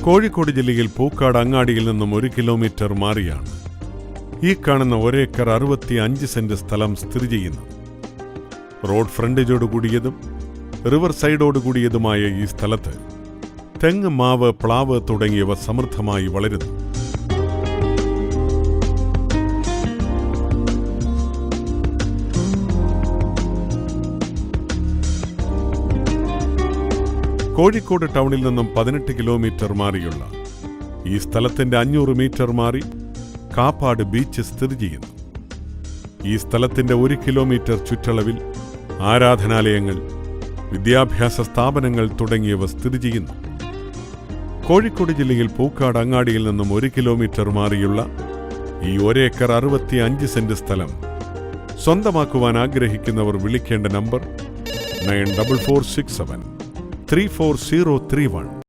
കോഴിക്കോട് ജില്ലയിൽ പൂക്കാട് അങ്ങാടിയിൽ നിന്നും 1 കിലോമീറ്റർ മാറിയാണ് ഈ കാണുന്ന 1 ഏക്കർ 65 സെന്റ് സ്ഥലം സ്ഥിതി ചെയ്യുന്നത്. റോഡ് ഫ്രണ്ടേജോട് കൂടിയതും റിവർ സൈഡോട് കൂടിയതുമായ ഈ സ്ഥലത്ത് തെങ്ങ്, മാവ്, പ്ലാവ് തുടങ്ങിയവ സമൃദ്ധമായി വളരുന്നു. കോഴിക്കോട് ടൗണിൽ നിന്നും 18 കിലോമീറ്റർ മാറിയുള്ള ഈ സ്ഥലത്തിന്റെ 500 മീറ്റർ മാറി കാപ്പാട് ബീച്ച് സ്ഥിതി ചെയ്യുന്നു. ഈ സ്ഥലത്തിന്റെ 1 കിലോമീറ്റർ ചുറ്റളവിൽ ആരാധനാലയങ്ങൾ, വിദ്യാഭ്യാസ സ്ഥാപനങ്ങൾ തുടങ്ങിയവ സ്ഥിതി ചെയ്യുന്നു. കോഴിക്കോട് ജില്ലയിൽ പൂക്കാട് അങ്ങാടിയിൽ നിന്നും 1 കിലോമീറ്റർ മാറിയുള്ള ഈ 1 ഏക്കർ 65 സെന്റ് സ്ഥലം സ്വന്തമാക്കുവാൻ ആഗ്രഹിക്കുന്നവർ വിളിക്കേണ്ട നമ്പർ 9447 34031.